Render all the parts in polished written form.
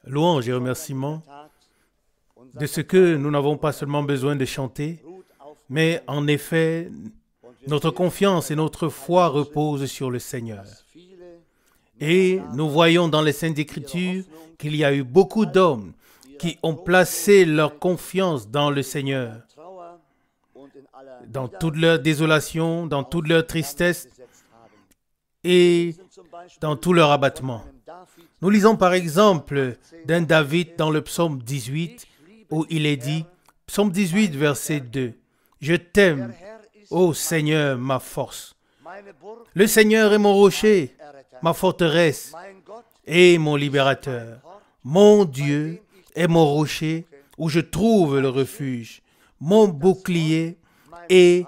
Louange et remerciements de ce que nous n'avons pas seulement besoin de chanter, mais en effet, notre confiance et notre foi reposent sur le Seigneur. Et nous voyons dans les Saintes Écritures qu'il y a eu beaucoup d'hommes qui ont placé leur confiance dans le Seigneur, dans toute leur désolation, dans toute leur tristesse et dans tout leur abattement. Nous lisons par exemple d'un David dans le psaume 18 où il est dit, psaume 18 verset 2, « Je t'aime, ô Seigneur, ma force. Le Seigneur est mon rocher, ma forteresse et mon libérateur. Mon Dieu est mon rocher où je trouve le refuge, mon bouclier et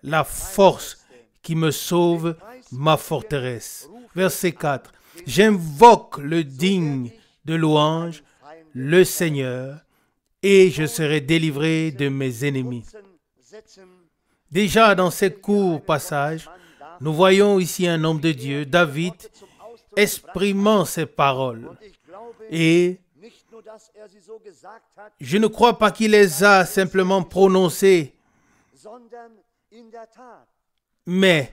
la force qui me sauve, ma forteresse. » Verset 4. « J'invoque le digne de louange, le Seigneur, et je serai délivré de mes ennemis. » Déjà dans ces courts passages, nous voyons ici un homme de Dieu, David, exprimant ses paroles. Et je ne crois pas qu'il les a simplement prononcées, mais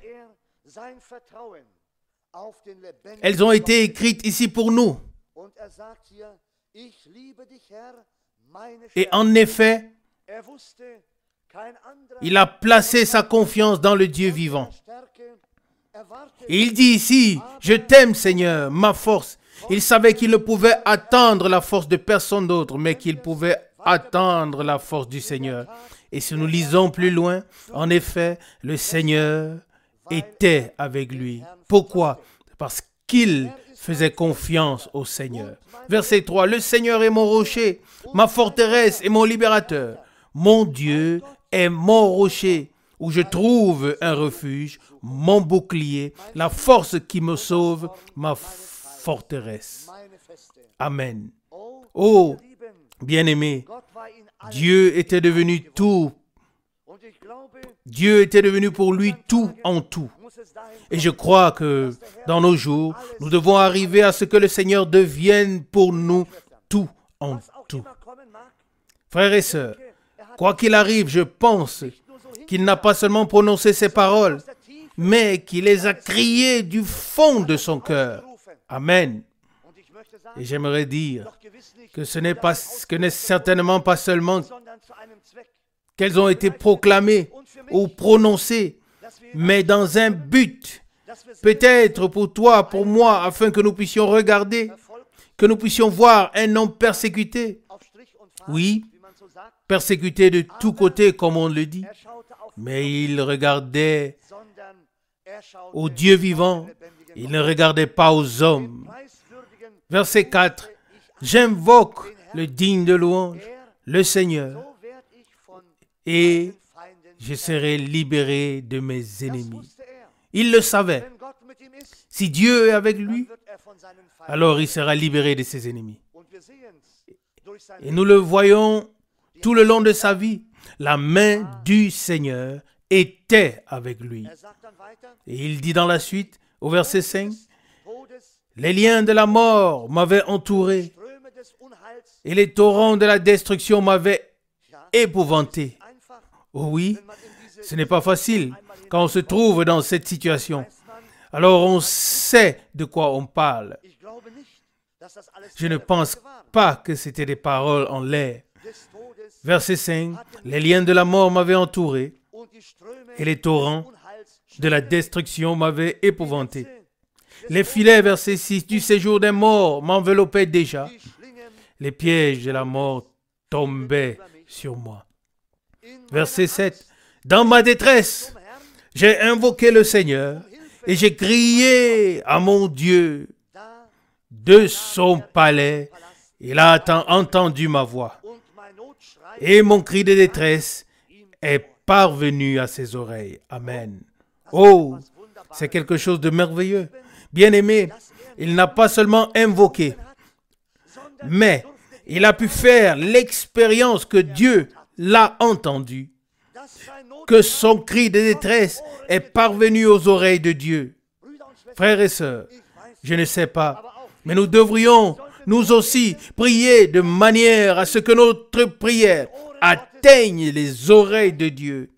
elles ont été écrites ici pour nous. Et en effet, il a placé sa confiance dans le Dieu vivant. Et il dit ici, « Je t'aime, Seigneur, ma force. » Il savait qu'il ne pouvait attendre la force de personne d'autre, mais qu'il pouvait attendre la force du Seigneur. Et si nous lisons plus loin, en effet, le Seigneur était avec lui. Pourquoi? Parce qu'il faisait confiance au Seigneur. Verset 3, « Le Seigneur est mon rocher, ma forteresse et mon libérateur. Mon Dieu est mon rocher, où je trouve un refuge, mon bouclier, la force qui me sauve, ma forteresse. » Amen. Oh, bien-aimé, Dieu était devenu tout. Dieu était devenu pour lui tout en tout. Et je crois que dans nos jours, nous devons arriver à ce que le Seigneur devienne pour nous tout en tout. Frères et sœurs, quoi qu'il arrive, je pense qu'il n'a pas seulement prononcé ces paroles, mais qu'il les a criées du fond de son cœur. Amen. Et j'aimerais dire que ce n'est certainement pas seulement qu'elles ont été proclamées ou prononcées, mais dans un but, peut-être pour toi, pour moi, afin que nous puissions regarder, que nous puissions voir un homme persécuté. Oui, persécuté de tous côtés, comme on le dit, mais il regardait au Dieu vivant, il ne regardait pas aux hommes. Verset 4, « J'invoque le digne de louange, le Seigneur, et je serai libéré de mes ennemis. » Il le savait. Si Dieu est avec lui, alors il sera libéré de ses ennemis. Et nous le voyons tout le long de sa vie. La main du Seigneur était avec lui. Et il dit dans la suite, au verset 5, « Les liens de la mort m'avaient entouré, et les torrents de la destruction m'avaient épouvanté. » Oh oui, ce n'est pas facile quand on se trouve dans cette situation. Alors on sait de quoi on parle. Je ne pense pas que c'était des paroles en l'air. Verset 5, « Les liens de la mort m'avaient entouré, et les torrents de la destruction m'avaient épouvanté. Les filets, verset 6, du séjour des morts m'enveloppaient déjà. Les pièges de la mort tombaient sur moi. » Verset 7, « Dans ma détresse, j'ai invoqué le Seigneur et j'ai crié à mon Dieu de son palais. Il a entendu ma voix et mon cri de détresse est parvenu à ses oreilles. » Amen. Oh, c'est quelque chose de merveilleux. Bien-aimé, il n'a pas seulement invoqué, mais il a pu faire l'expérience que Dieu l'a entendu, que son cri de détresse est parvenu aux oreilles de Dieu. Frères et sœurs, Je ne sais pas. Mais nous devrions, nous aussi, prier de manière à ce que notre prière atteigne les oreilles de Dieu.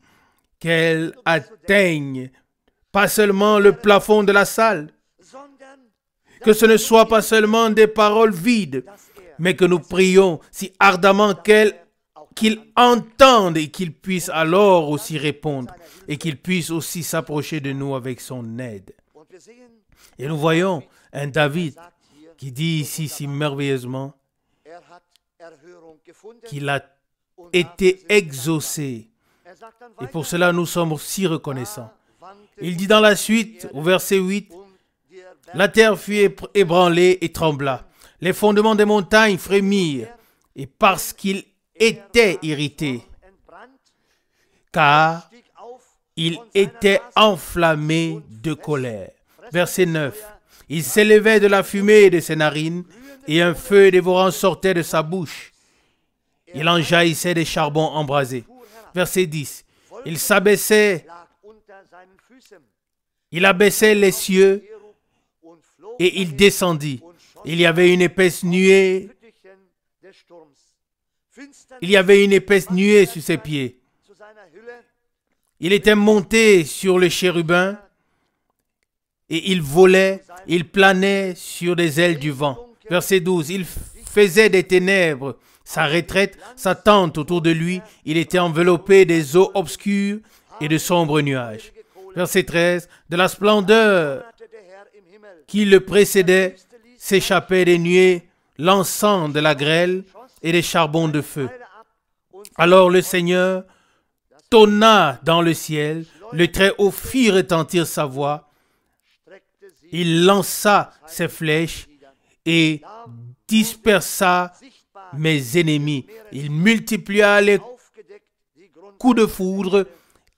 Qu'elle atteigne pas seulement le plafond de la salle, que ce ne soit pas seulement des paroles vides, mais que nous prions si ardemment qu'il entende et qu'il puisse alors aussi répondre et qu'il puisse aussi s'approcher de nous avec son aide. Et nous voyons un David qui dit ici si merveilleusement qu'il a été exaucé. Et pour cela, nous sommes si reconnaissants. Il dit dans la suite, au verset 8, « La terre fut ébranlée et trembla. Les fondements des montagnes frémirent. Et parce qu'il était irrité, car il était enflammé de colère. » Verset 9. « Il s'élevait de la fumée de ses narines, et un feu dévorant sortait de sa bouche. Il en jaillissait des charbons embrasés. » Verset 10. « Il s'abaissait, il abaissait les cieux, et il descendit. Il y avait une épaisse nuée. Il y avait une épaisse nuée sur ses pieds. Il était monté sur le chérubin et il volait, il planait sur des ailes du vent. Verset 12. Il faisait des ténèbres sa retraite, sa tente autour de lui. Il était enveloppé des eaux obscures et de sombres nuages. Verset 13. De la splendeur qui le précédait s'échappait des nuées, l'encens de la grêle et des charbons de feu. Alors le Seigneur tonna dans le ciel, le Très-Haut fit retentir sa voix. Il lança ses flèches et dispersa mes ennemis. Il multiplia les coups de foudre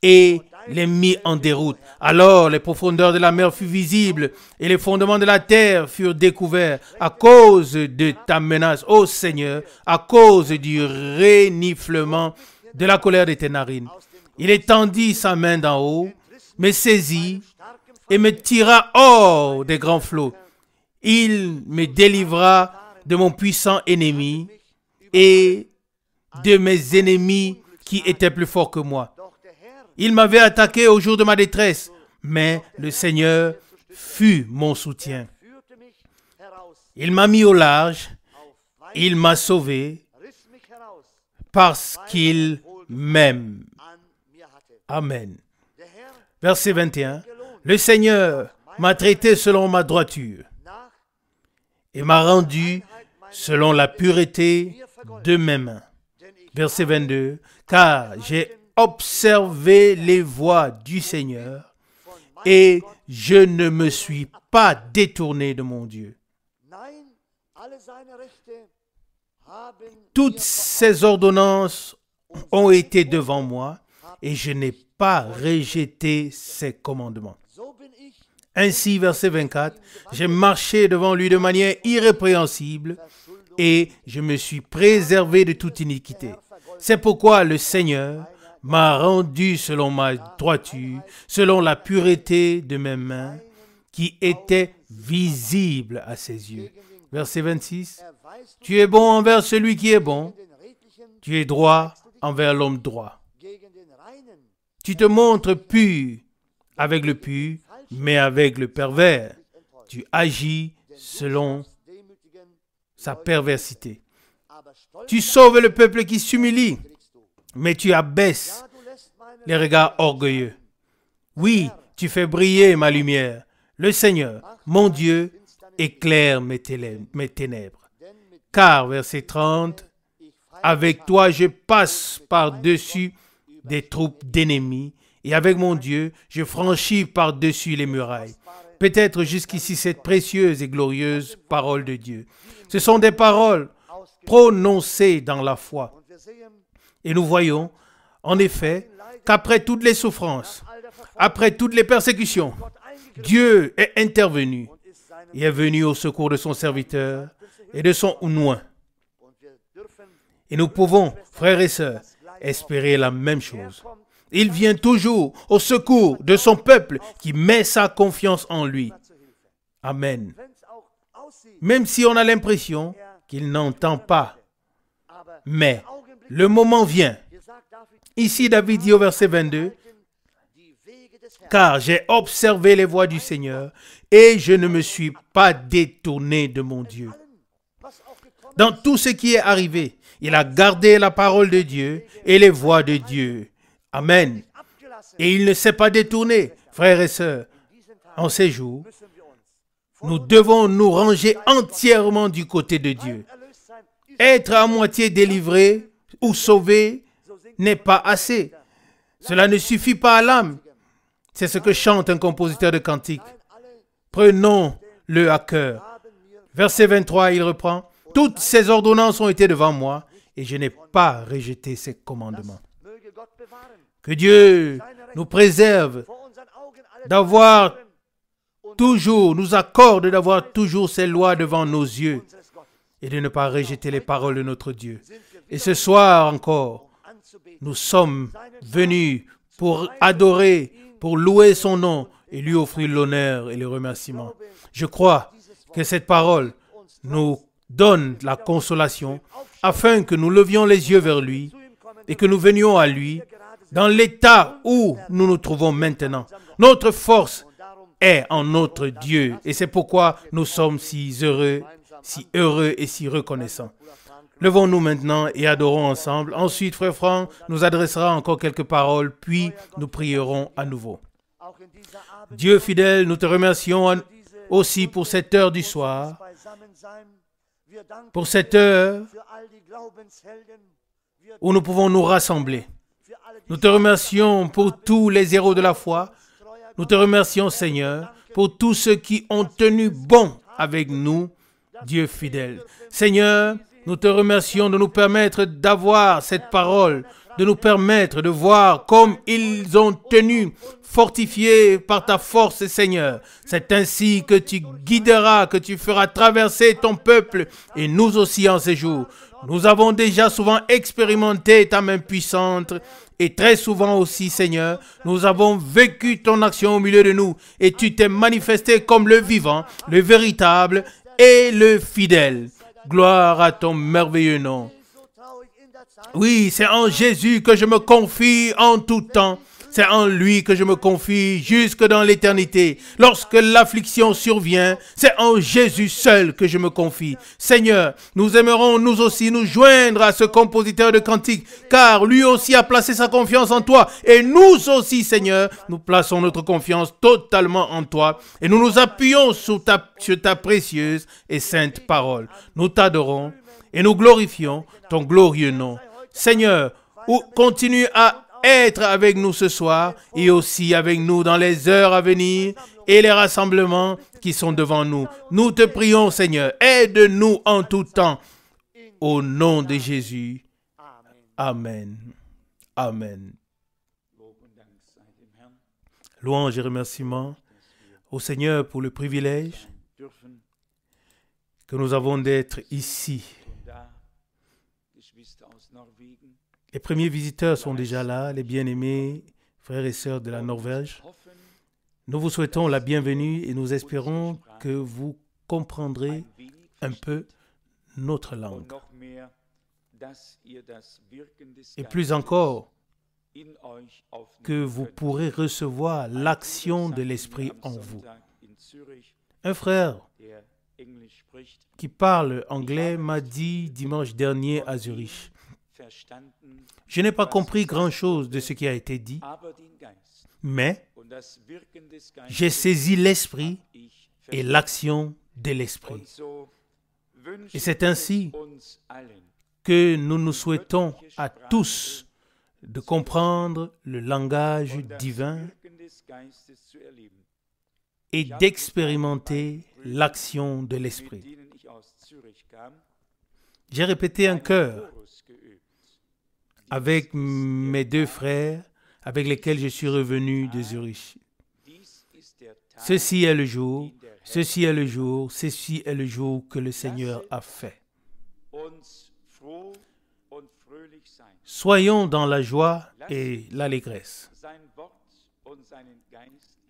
et les mit en déroute. Alors les profondeurs de la mer furent visibles et les fondements de la terre furent découverts à cause de ta menace, ô Seigneur, à cause du reniflement de la colère de tes narines. Il étendit sa main d'en haut, me saisit et me tira hors des grands flots. Il me délivra de mon puissant ennemi et de mes ennemis qui étaient plus forts que moi. Il m'avait attaqué au jour de ma détresse, mais le Seigneur fut mon soutien. Il m'a mis au large, il m'a sauvé parce qu'il m'aime. Amen. Verset 21. Le Seigneur m'a traité selon ma droiture et m'a rendu selon la pureté de mes mains. Verset 22. Car j'ai observé les voies du Seigneur et je ne me suis pas détourné de mon Dieu. Toutes ses ordonnances ont été devant moi et je n'ai pas rejeté ses commandements. Ainsi, verset 24, j'ai marché devant lui de manière irrépréhensible et je me suis préservé de toute iniquité. C'est pourquoi le Seigneur m'a rendu selon ma droiture, selon la pureté de mes mains, qui était visible à ses yeux. Verset 26. Tu es bon envers celui qui est bon. Tu es droit envers l'homme droit. Tu te montres pur avec le pur, mais avec le pervers. Tu agis selon sa perversité. Tu sauves le peuple qui s'humilie, mais tu abaisses les regards orgueilleux. Oui, tu fais briller ma lumière. Le Seigneur, mon Dieu, éclaire mes ténèbres. Car, verset 30, avec toi je passe par-dessus des troupes d'ennemis, et avec mon Dieu, je franchis par-dessus les murailles. Peut-être jusqu'ici cette précieuse et glorieuse parole de Dieu. Ce sont des paroles prononcées dans la foi. Et nous voyons, en effet, qu'après toutes les souffrances, après toutes les persécutions, Dieu est intervenu et est venu au secours de son serviteur et de son oint. Et nous pouvons, frères et sœurs, espérer la même chose. Il vient toujours au secours de son peuple qui met sa confiance en lui. Amen. Même si on a l'impression qu'il n'entend pas. Mais le moment vient. Ici, David dit au verset 22, « Car j'ai observé les voies du Seigneur et je ne me suis pas détourné de mon Dieu. » Dans tout ce qui est arrivé, il a gardé la parole de Dieu et les voies de Dieu. Amen. Et il ne s'est pas détourné. Frères et sœurs, en ces jours, nous devons nous ranger entièrement du côté de Dieu. Être à moitié délivré ou sauvé n'est pas assez. Cela ne suffit pas à l'âme. C'est ce que chante un compositeur de cantique. Prenons-le à cœur. Verset 23, il reprend. « Toutes ces ordonnances ont été devant moi et je n'ai pas rejeté ses commandements. » Que Dieu nous préserve d'avoir toujours, nous accorde d'avoir toujours ces lois devant nos yeux et de ne pas rejeter les paroles de notre Dieu. Et ce soir encore, nous sommes venus pour adorer, pour louer son nom et lui offrir l'honneur et le remerciement. Je crois que cette parole nous donne la consolation afin que nous levions les yeux vers lui et que nous venions à lui dans l'état où nous nous trouvons maintenant. Notre force est en notre Dieu et c'est pourquoi nous sommes si heureux et si reconnaissants. Levons-nous maintenant et adorons ensemble. Ensuite, Frère Franck nous adressera encore quelques paroles, puis nous prierons à nouveau. Dieu fidèle, nous te remercions aussi pour cette heure du soir, pour cette heure où nous pouvons nous rassembler. Nous te remercions pour tous les héros de la foi. Nous te remercions, Seigneur, pour tous ceux qui ont tenu bon avec nous, Dieu fidèle. Seigneur, nous te remercions de nous permettre d'avoir cette parole, de nous permettre de voir comme ils ont tenu, fortifiés par ta force, Seigneur. C'est ainsi que tu guideras, que tu feras traverser ton peuple et nous aussi en ces jours. Nous avons déjà souvent expérimenté ta main puissante et très souvent aussi, Seigneur, nous avons vécu ton action au milieu de nous et tu t'es manifesté comme le vivant, le véritable et le fidèle. Gloire à ton merveilleux nom. Oui, c'est en Jésus que je me confie en tout temps. C'est en lui que je me confie jusque dans l'éternité. Lorsque l'affliction survient, c'est en Jésus seul que je me confie. Seigneur, nous aimerons nous aussi nous joindre à ce compositeur de cantiques, car lui aussi a placé sa confiance en toi. Et nous aussi, Seigneur, nous plaçons notre confiance totalement en toi. Et nous nous appuyons sur ta précieuse et sainte parole. Nous t'adorons et nous glorifions ton glorieux nom. Seigneur, continue à être avec nous ce soir et aussi avec nous dans les heures à venir et les rassemblements qui sont devant nous. Nous te prions, Seigneur, aide-nous en tout temps. Au nom de Jésus. Amen. Amen. Louange et remerciements au Seigneur pour le privilège que nous avons d'être ici. Les premiers visiteurs sont déjà là, les bien-aimés frères et sœurs de la Norvège. Nous vous souhaitons la bienvenue et nous espérons que vous comprendrez un peu notre langue. Et plus encore, que vous pourrez recevoir l'action de l'Esprit en vous. Un frère qui parle anglais m'a dit dimanche dernier à Zurich: je n'ai pas compris grand-chose de ce qui a été dit, mais j'ai saisi l'Esprit et l'action de l'Esprit. Et c'est ainsi que nous nous souhaitons à tous de comprendre le langage divin et d'expérimenter l'action de l'Esprit. J'ai répété un chœur avec mes deux frères avec lesquels je suis revenu de Zurich. Ceci est le jour, ceci est le jour, ceci est le jour que le Seigneur a fait. Soyons dans la joie et l'allégresse.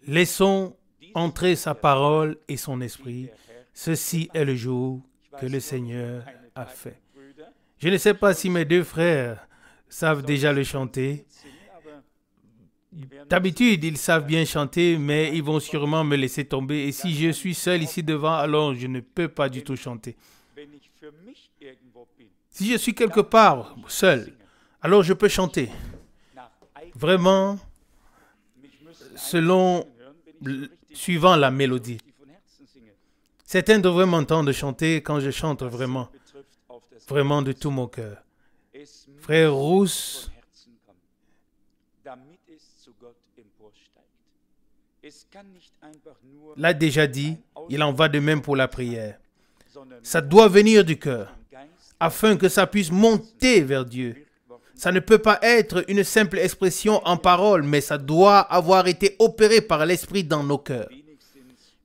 Laissons entrer sa parole et son esprit. Ceci est le jour que le Seigneur a fait. Je ne sais pas si mes deux frères savent déjà le chanter. D'habitude, ils savent bien chanter, mais ils vont sûrement me laisser tomber. Et si je suis seul ici devant, alors je ne peux pas du tout chanter. Si je suis quelque part seul, alors je peux chanter. Vraiment, suivant la mélodie. Certains devraient m'entendre chanter quand je chante vraiment de tout mon cœur. Frère Rousse l'a déjà dit, il en va de même pour la prière. Ça doit venir du cœur, afin que ça puisse monter vers Dieu. Ça ne peut pas être une simple expression en parole, mais ça doit avoir été opéré par l'Esprit dans nos cœurs.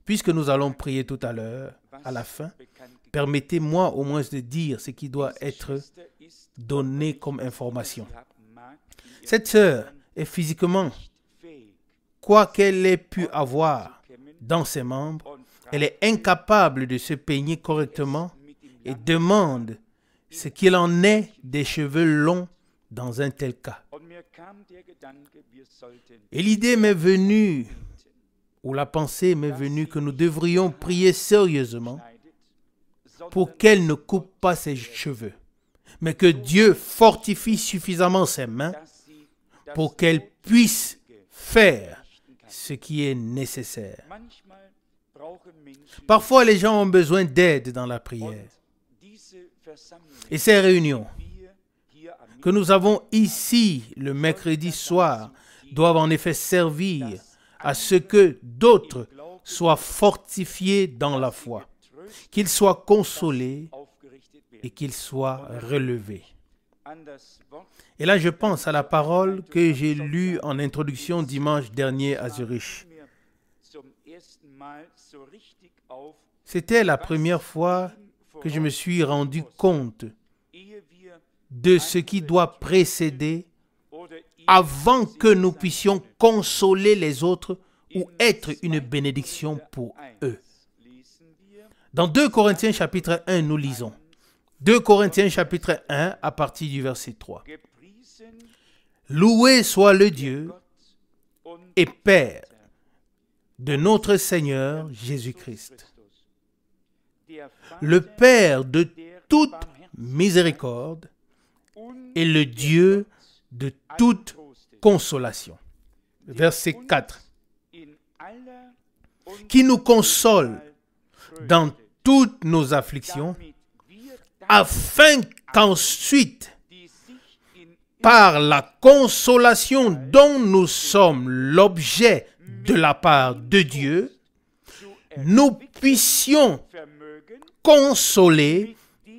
Puisque nous allons prier tout à l'heure, à la fin, permettez-moi au moins de dire ce qui doit être donné comme information. Cette sœur est physiquement, quoi qu'elle ait pu avoir dans ses membres, elle est incapable de se peigner correctement et demande ce qu'il en est des cheveux longs dans un tel cas. Et l'idée m'est venue, ou la pensée m'est venue, que nous devrions prier sérieusement pour qu'elle ne coupe pas ses cheveux, mais que Dieu fortifie suffisamment ses mains pour qu'elle puisse faire ce qui est nécessaire. Parfois, les gens ont besoin d'aide dans la prière. Et ces réunions que nous avons ici le mercredi soir doivent en effet servir à ce que d'autres soient fortifiés dans la foi, qu'ils soient consolés et qu'ils soient relevés. Et là, je pense à la parole que j'ai lue en introduction dimanche dernier à Zurich. C'était la première fois que je me suis rendu compte de ce qui doit précéder avant que nous puissions consoler les autres ou être une bénédiction pour eux. Dans 2 Corinthiens chapitre 1, nous lisons. 2 Corinthiens chapitre 1 à partir du verset 3. Loué soit le Dieu et Père de notre Seigneur Jésus-Christ, le Père de toute miséricorde et le Dieu de toute consolation. Verset 4. Qui nous console dans toutes nos afflictions, afin qu'ensuite, par la consolation dont nous sommes l'objet de la part de Dieu, nous puissions consoler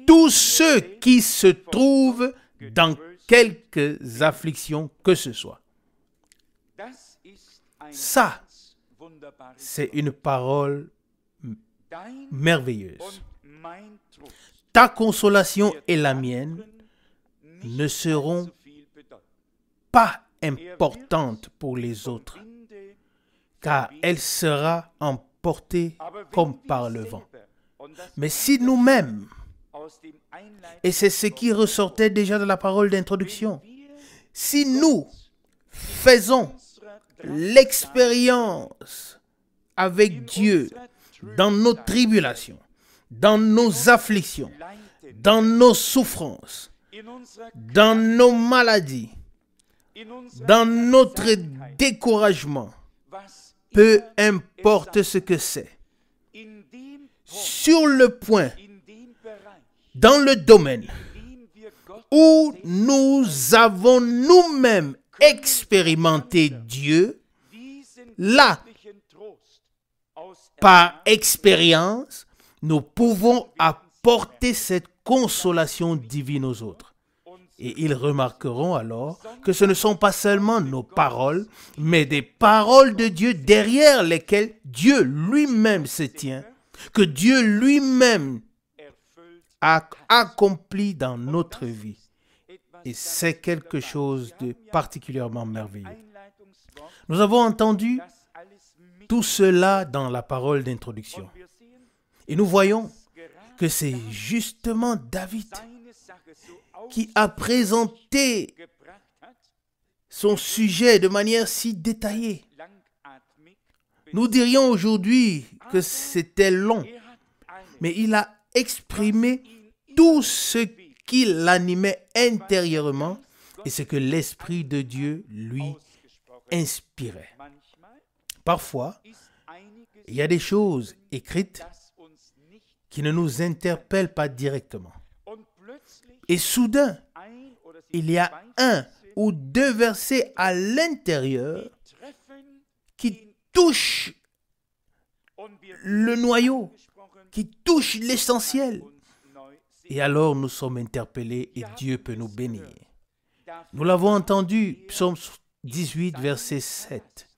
tous ceux qui se trouvent dans quelques afflictions que ce soit. Ça, c'est une parole merveilleuse. Ta consolation et la mienne ne seront pas importantes pour les autres, car elle sera emportée comme par le vent. Mais si nous-mêmes, et c'est ce qui ressortait déjà de la parole d'introduction, si nous faisons l'expérience avec Dieu dans nos tribulations, dans nos afflictions, dans nos souffrances, dans nos maladies, dans notre découragement, peu importe ce que c'est, sur le point, dans le domaine où nous avons nous-mêmes expérimenté Dieu, là, par expérience, nous pouvons apporter cette consolation divine aux autres. Et ils remarqueront alors que ce ne sont pas seulement nos paroles, mais des paroles de Dieu derrière lesquelles Dieu lui-même se tient, que Dieu lui-même a accompli dans notre vie. Et c'est quelque chose de particulièrement merveilleux. Nous avons entendu Tout cela dans la parole d'introduction. Et nous voyons que c'est justement David qui a présenté son sujet de manière si détaillée. Nous dirions aujourd'hui que c'était long, mais il a exprimé tout ce qui l'animait intérieurement et ce que l'Esprit de Dieu lui inspirait. Parfois, il y a des choses écrites qui ne nous interpellent pas directement. Et soudain, il y a un ou deux versets à l'intérieur qui touchent le noyau, qui touchent l'essentiel. Et alors nous sommes interpellés et Dieu peut nous bénir. Nous l'avons entendu, Psaume 18, verset 7,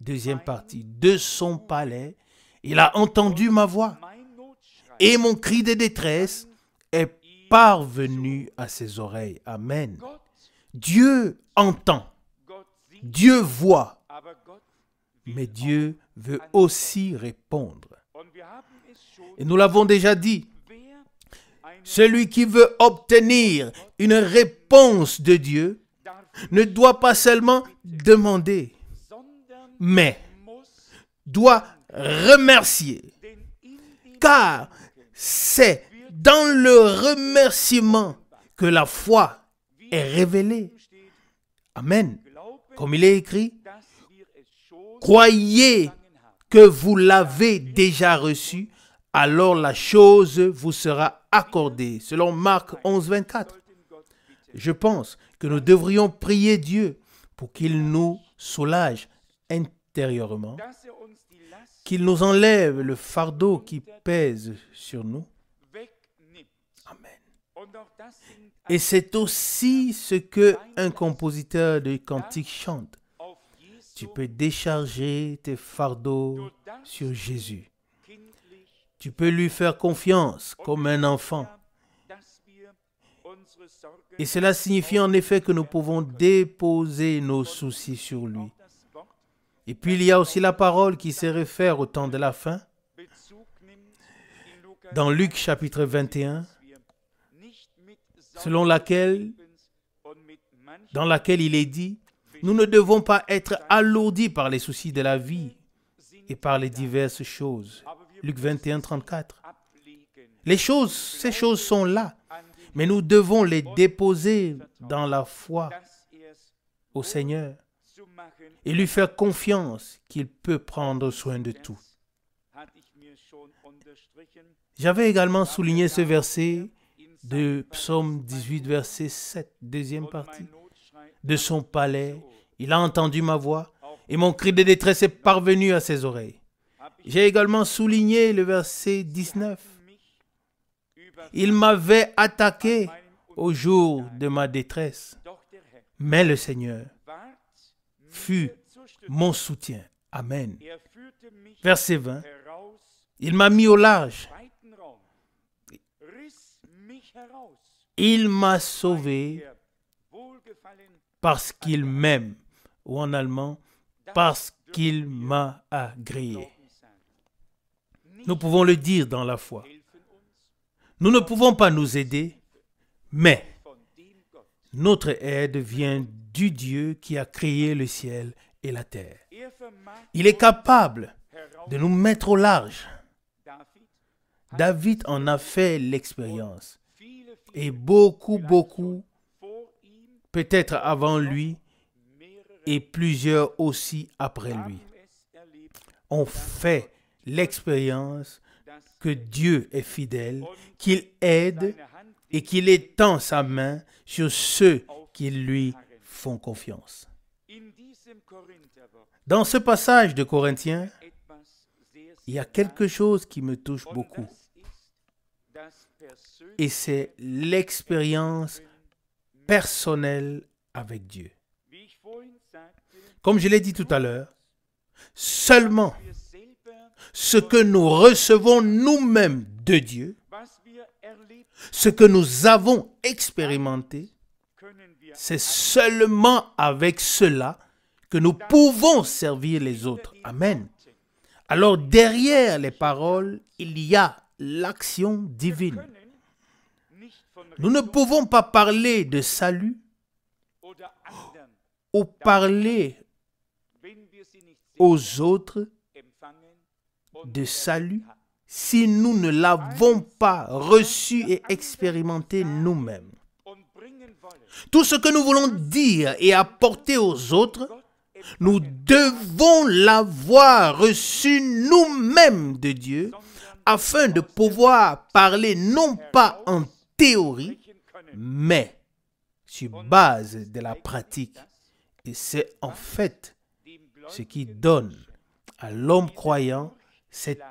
deuxième partie. De son palais, il a entendu ma voix et mon cri de détresse est parvenu à ses oreilles. Amen. Dieu entend, Dieu voit, mais Dieu veut aussi répondre. Et nous l'avons déjà dit, celui qui veut obtenir une réponse de Dieu ne doit pas seulement demander, mais doit remercier. Car c'est dans le remerciement que la foi est révélée. Amen. Comme il est écrit, croyez que vous l'avez déjà reçu, alors la chose vous sera accordée. Selon Marc 11, 24. Je pense que nous devrions prier Dieu pour qu'il nous soulage intérieurement, qu'il nous enlève le fardeau qui pèse sur nous. Amen. Et c'est aussi ce qu'un compositeur de cantique chante. Tu peux décharger tes fardeaux sur Jésus. Tu peux lui faire confiance comme un enfant. Et cela signifie en effet que nous pouvons déposer nos soucis sur lui. Et puis il y a aussi la parole qui se réfère au temps de la fin. Dans Luc chapitre 21, dans laquelle il est dit, nous ne devons pas être alourdis par les soucis de la vie et par les diverses choses. Luc 21, 34. Ces choses sont là, mais nous devons les déposer dans la foi au Seigneur et lui faire confiance qu'il peut prendre soin de tout. J'avais également souligné ce verset de Psaume 18, verset 7, deuxième partie. De son palais, il a entendu ma voix et mon cri de détresse est parvenu à ses oreilles. J'ai également souligné le verset 19. Il m'avait attaqué au jour de ma détresse, mais le Seigneur fut mon soutien. Amen. Verset 20. Il m'a mis au large. Il m'a sauvé parce qu'il m'aime, ou en allemand, parce qu'il m'a agréé. Nous pouvons le dire dans la foi. Nous ne pouvons pas nous aider, mais notre aide vient du Dieu qui a créé le ciel et la terre. Il est capable de nous mettre au large. David en a fait l'expérience. Et beaucoup, peut-être avant lui, et plusieurs aussi après lui, ont fait l'expérience que Dieu est fidèle, qu'il aide et qu'il étend sa main sur ceux qui lui font confiance. Dans ce passage de Corinthiens, il y a quelque chose qui me touche beaucoup. Et c'est l'expérience personnelle avec Dieu. Comme je l'ai dit tout à l'heure, seulement ce que nous recevons nous-mêmes de Dieu, ce que nous avons expérimenté, c'est seulement avec cela que nous pouvons servir les autres. Amen. alors derrière les paroles, il y a l'action divine. Nous ne pouvons pas parler de salut ou parler aux autres de salut si nous ne l'avons pas reçu et expérimenté nous-mêmes. Tout ce que nous voulons dire et apporter aux autres, nous devons l'avoir reçu nous-mêmes de Dieu afin de pouvoir parler non pas en théorie, mais sur base de la pratique. Et c'est en fait ce qui donne à l'homme croyant cette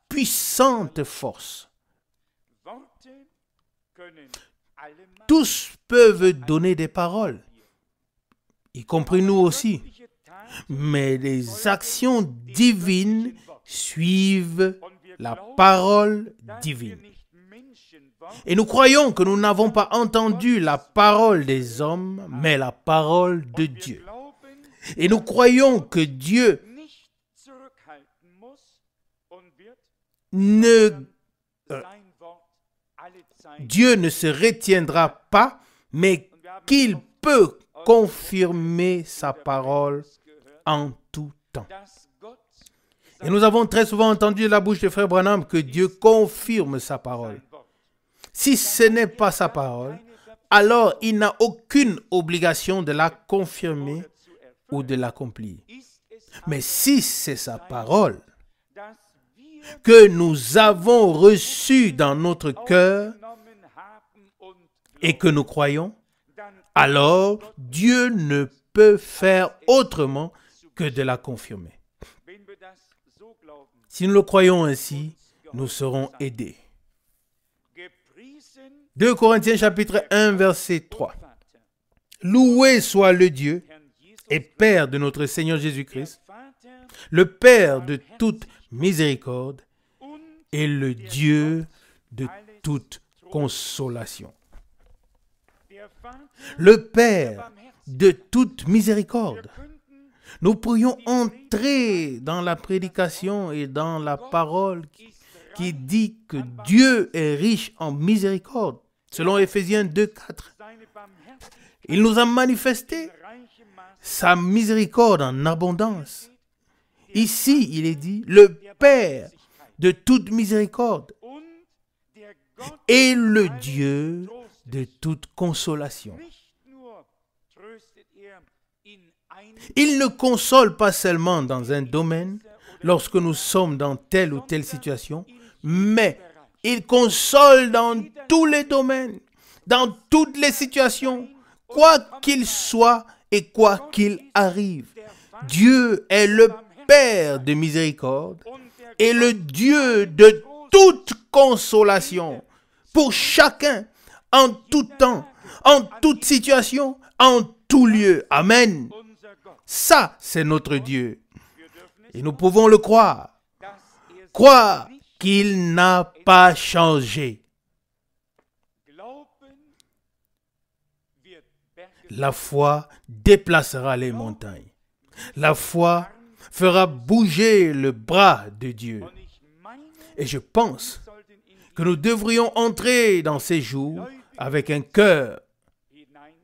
puissante force. Tous peuvent donner des paroles, y compris nous aussi. Mais les actions divines suivent la parole divine. Et nous croyons que nous n'avons pas entendu la parole des hommes, mais la parole de Dieu. Et nous croyons que Dieu ne se retiendra pas, mais qu'il peut confirmer sa parole en tout temps. Et nous avons très souvent entendu de la bouche de frère Branham que Dieu confirme sa parole. Si ce n'est pas sa parole, alors il n'a aucune obligation de la confirmer ou de l'accomplir. Mais si c'est sa parole que nous avons reçue dans notre cœur et que nous croyons, alors Dieu ne peut faire autrement que de la confirmer. Si nous le croyons ainsi, nous serons aidés. 2 Corinthiens chapitre 1 verset 3. Loué soit le Dieu et Père de notre Seigneur Jésus-Christ, le Père de toute miséricorde et le Dieu de toute consolation. Le Père de toute miséricorde. Nous pourrions entrer dans la prédication et dans la parole qui dit que Dieu est riche en miséricorde, selon Éphésiens 2, 4. Il nous a manifesté sa miséricorde en abondance. Ici, il est dit, le Père de toute miséricorde et le Dieu de toute consolation. Il ne console pas seulement dans un domaine, lorsque nous sommes dans telle ou telle situation, mais il console dans tous les domaines, dans toutes les situations, quoi qu'il soit et quoi qu'il arrive. Dieu est le Père de miséricorde et le Dieu de toute consolation pour chacun, en tout temps, en toute situation, en tout lieu. Amen. Ça, c'est notre Dieu. Et nous pouvons le croire. Croire qu'il n'a pas changé. La foi déplacera les montagnes. La foi fera bouger le bras de Dieu. Et je pense que nous devrions entrer dans ces jours avec un cœur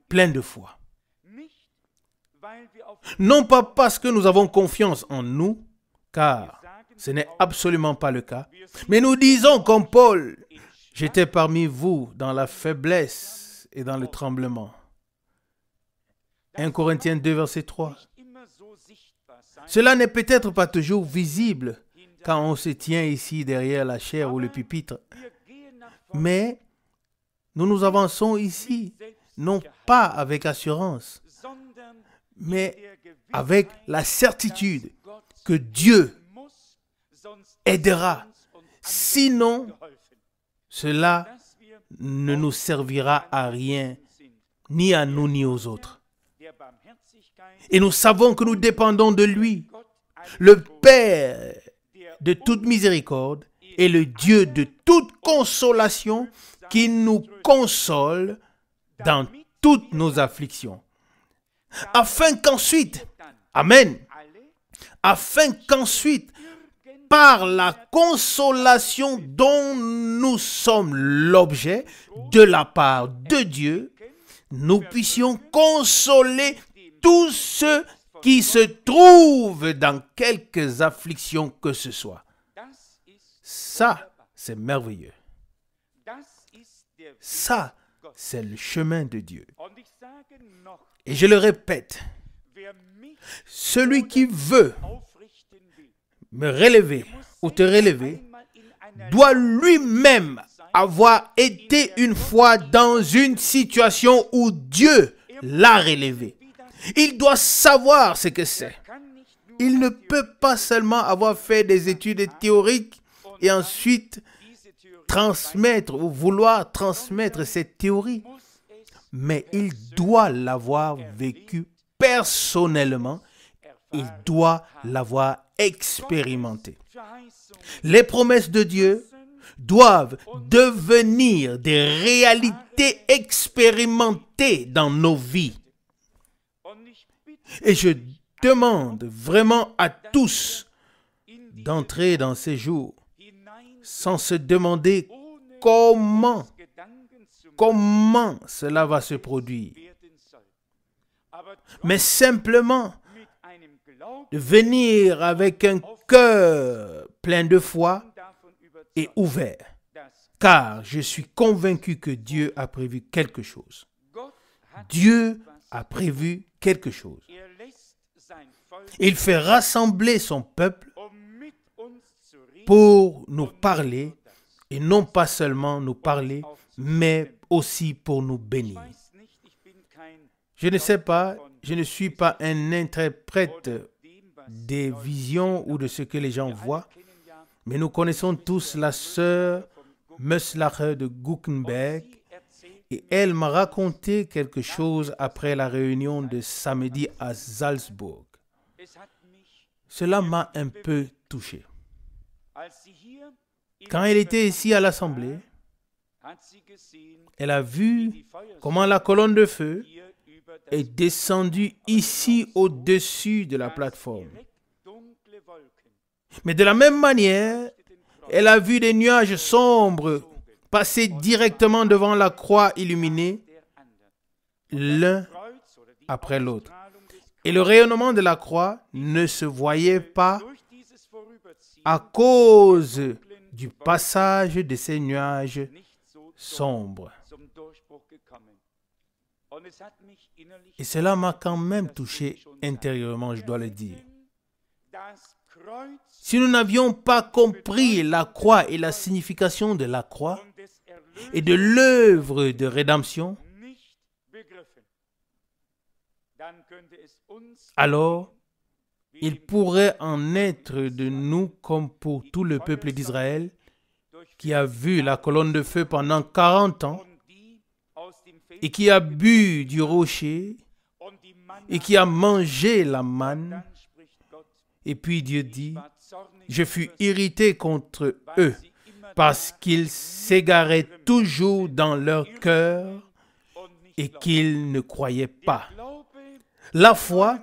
plein de foi. Non pas parce que nous avons confiance en nous, car ce n'est absolument pas le cas, mais nous disons comme Paul, « J'étais parmi vous dans la faiblesse et dans le tremblement. » 1 Corinthiens 2, verset 3. Cela n'est peut-être pas toujours visible quand on se tient ici derrière la chaire ou le pupitre, mais nous avançons ici, non pas avec assurance, mais avec la certitude que Dieu aidera. Sinon, cela ne nous servira à rien, ni à nous ni aux autres. Et nous savons que nous dépendons de lui, le Père de toute miséricorde et le Dieu de toute consolation qui nous console dans toutes nos afflictions. Afin qu'ensuite, Amen, afin qu'ensuite, par la consolation dont nous sommes l'objet de la part de Dieu, nous puissions consoler tous ceux qui se trouvent dans quelques afflictions que ce soit. Ça, c'est merveilleux. Ça, c'est le chemin de Dieu. Et je le répète, celui qui veut me relever ou te relever doit lui-même avoir été une fois dans une situation où Dieu l'a relevé. Il doit savoir ce que c'est. Il ne peut pas seulement avoir fait des études théoriques et ensuite transmettre ou vouloir transmettre cette théorie, mais il doit l'avoir vécu personnellement, il doit l'avoir expérimenté. Les promesses de Dieu doivent devenir des réalités expérimentées dans nos vies. Et je demande vraiment à tous d'entrer dans ces jours sans se demander comment cela va se produire. Mais simplement de venir avec un cœur plein de foi et ouvert. Car je suis convaincu que Dieu a prévu quelque chose. Dieu a prévu quelque chose. Il fait rassembler son peuple pour nous parler, et non pas seulement nous parler, mais aussi pour nous bénir. Je ne sais pas, je ne suis pas un interprète des visions ou de ce que les gens voient, mais nous connaissons tous la sœur Möslacher de Guckenberg, et elle m'a raconté quelque chose après la réunion de samedi à Salzbourg. Cela m'a un peu touché. Quand elle était ici à l'Assemblée, elle a vu comment la colonne de feu est descendue ici au-dessus de la plateforme. Mais de la même manière, elle a vu des nuages sombres passer directement devant la croix illuminée, l'un après l'autre. Et le rayonnement de la croix ne se voyait pas à cause du passage de ces nuages sombres. Et cela m'a quand même touché intérieurement, je dois le dire. Si nous n'avions pas compris la croix et la signification de la croix et de l'œuvre de rédemption, alors il pourrait en être de nous comme pour tout le peuple d'Israël qui a vu la colonne de feu pendant 40 ans et qui a bu du rocher et qui a mangé la manne. Et puis Dieu dit, je fus irrité contre eux parce qu'ils s'égaraient toujours dans leur cœur et qu'ils ne croyaient pas. La foi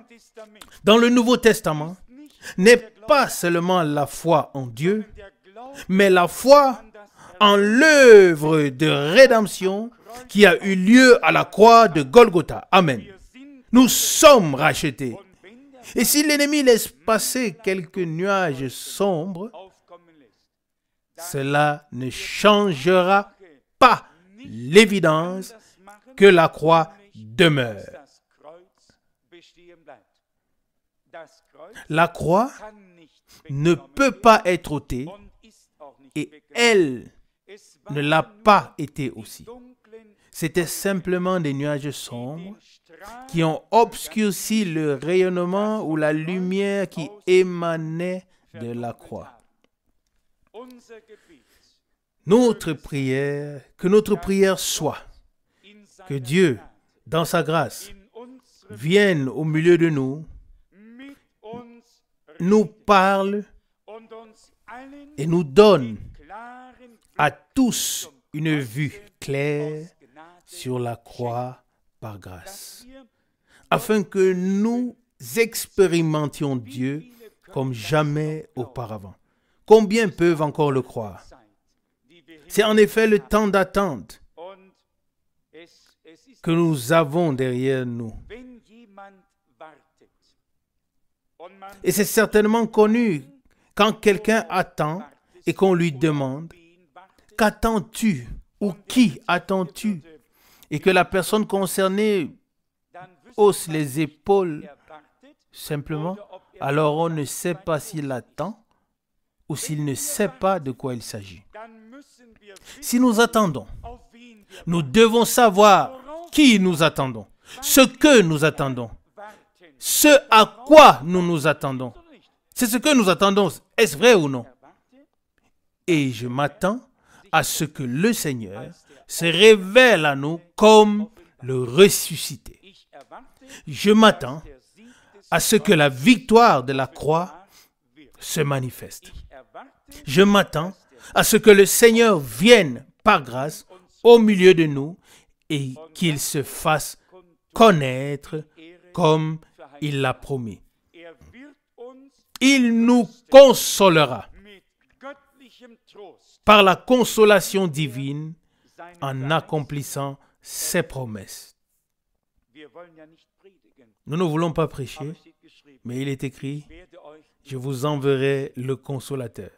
dans le Nouveau Testament n'est pas seulement la foi en Dieu, mais la foi en l'œuvre de rédemption qui a eu lieu à la croix de Golgotha. Amen. Nous sommes rachetés. Et si l'ennemi laisse passer quelques nuages sombres, cela ne changera pas l'évidence que la croix demeure. La croix ne peut pas être ôtée et elle ne l'a pas été aussi. C'était simplement des nuages sombres qui ont obscurci le rayonnement ou la lumière qui émanait de la croix. Notre prière, que notre prière soit que Dieu, dans sa grâce, vienne au milieu de nous, nous parle et nous donne à tous une vue claire sur la croix par grâce, afin que nous expérimentions Dieu comme jamais auparavant. combien peuvent encore le croire? C'est en effet le temps d'attente que nous avons derrière nous. Et c'est certainement connu quand quelqu'un attend et qu'on lui demande « Qu'attends-tu » ou « Qui attends-tu » et que la personne concernée hausse les épaules simplement, alors on ne sait pas s'il attend ou s'il ne sait pas de quoi il s'agit. Si nous attendons, nous devons savoir qui nous attendons, ce que nous attendons, ce à quoi nous nous attendons. C'est ce que nous attendons. Est-ce vrai ou non? Et je m'attends à ce que le Seigneur se révèle à nous comme le ressuscité. Je m'attends à ce que la victoire de la croix se manifeste. Je m'attends à ce que le Seigneur vienne par grâce au milieu de nous et qu'il se fasse connaître comme il l'a promis. Il nous consolera par la consolation divine en accomplissant ses promesses. Nous ne voulons pas prêcher, mais il est écrit, je vous enverrai le consolateur,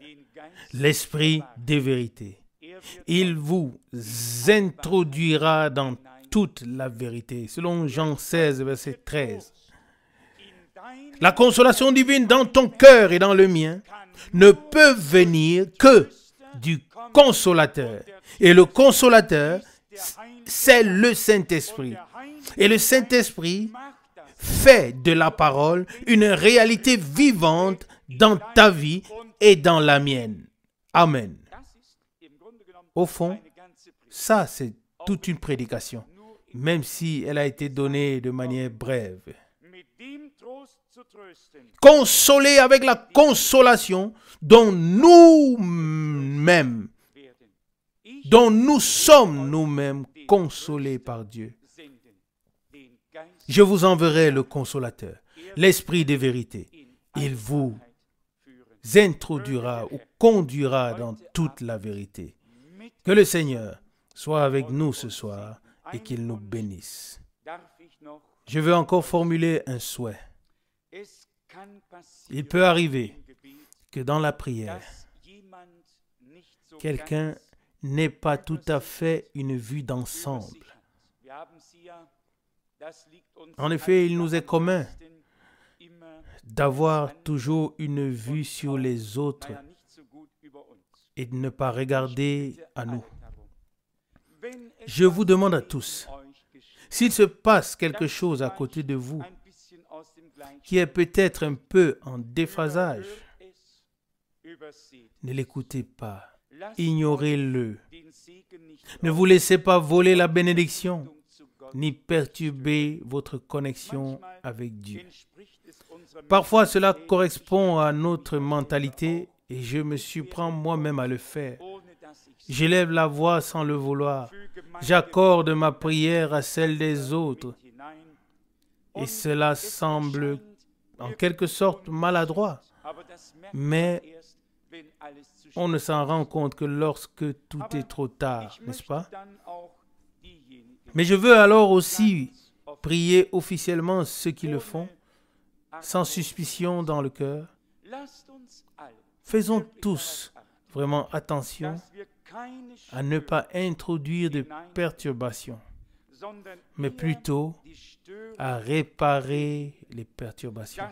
l'esprit des vérités. Il vous introduira dans toute la vérité, selon Jean 16, verset 13. La consolation divine dans ton cœur et dans le mien ne peut venir que du consolateur. Et le consolateur, c'est le Saint-Esprit. Et le Saint-Esprit fait de la parole une réalité vivante dans ta vie et dans la mienne. Amen. Au fond, ça c'est toute une prédication, même si elle a été donnée de manière brève. Consoler avec la consolation dont nous-mêmes, dont nous sommes nous-mêmes consolés par Dieu. Je vous enverrai le consolateur, l'esprit de vérité. Il vous introduira ou conduira dans toute la vérité. Que le Seigneur soit avec nous ce soir et qu'il nous bénisse. Je veux encore formuler un souhait. Il peut arriver que dans la prière, quelqu'un n'ait pas tout à fait une vue d'ensemble. En effet, il nous est commun d'avoir toujours une vue sur les autres et de ne pas regarder à nous. Je vous demande à tous, s'il se passe quelque chose à côté de vous qui est peut-être un peu en déphasage, ne l'écoutez pas, ignorez-le. Ne vous laissez pas voler la bénédiction, ni perturber votre connexion avec Dieu. Parfois, cela correspond à notre mentalité et je me surprends moi-même à le faire. J'élève la voix sans le vouloir. J'accorde ma prière à celle des autres. Et cela semble en quelque sorte maladroit. Mais on ne s'en rend compte que lorsque tout est trop tard, n'est-ce pas? Mais je veux alors aussi prier officiellement ceux qui le font, sans suspicion dans le cœur. Faisons tous vraiment attention à ne pas introduire de perturbations, mais plutôt à réparer les perturbations.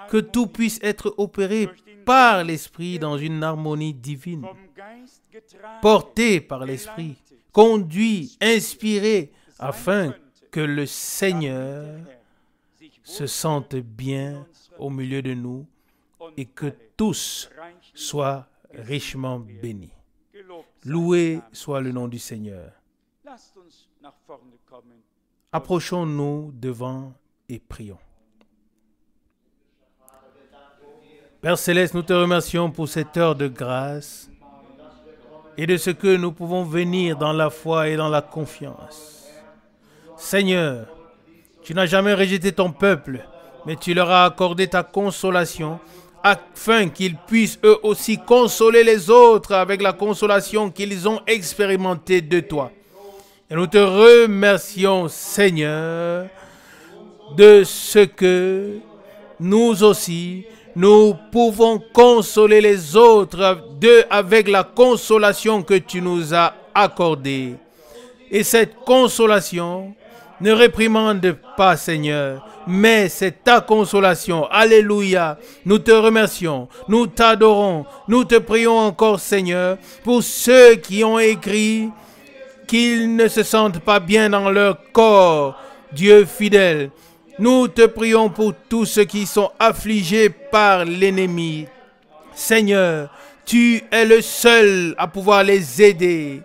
Que tout puisse être opéré par l'Esprit dans une harmonie divine, porté par l'Esprit, conduit, inspiré, afin que le Seigneur se sente bien au milieu de nous et que tous soient richement bénis. Loué soit le nom du Seigneur. Approchons-nous devant et prions. Père Céleste, nous te remercions pour cette heure de grâce et de ce que nous pouvons venir dans la foi et dans la confiance. Seigneur, tu n'as jamais rejeté ton peuple, mais tu leur as accordé ta consolation, afin qu'ils puissent eux aussi consoler les autres avec la consolation qu'ils ont expérimentée de toi. Et nous te remercions, Seigneur, de ce que nous aussi, nous pouvons consoler les autres avec la consolation que tu nous as accordée. Et cette consolation ne réprimande pas, Seigneur, mais c'est ta consolation. Alléluia. Nous te remercions, nous t'adorons, nous te prions encore, Seigneur, pour ceux qui ont écrit qu'ils ne se sentent pas bien dans leur corps, Dieu fidèle. Nous te prions pour tous ceux qui sont affligés par l'ennemi. Seigneur, tu es le seul à pouvoir les aider.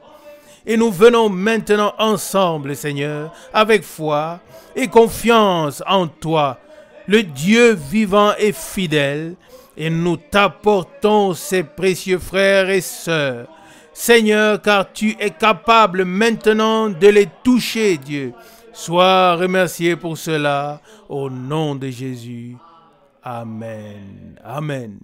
Et nous venons maintenant ensemble, Seigneur, avec foi et confiance en toi, le Dieu vivant et fidèle, et nous t'apportons ces précieux frères et sœurs. Seigneur, car tu es capable maintenant de les toucher, Dieu. Sois remercié pour cela, au nom de Jésus. Amen. Amen.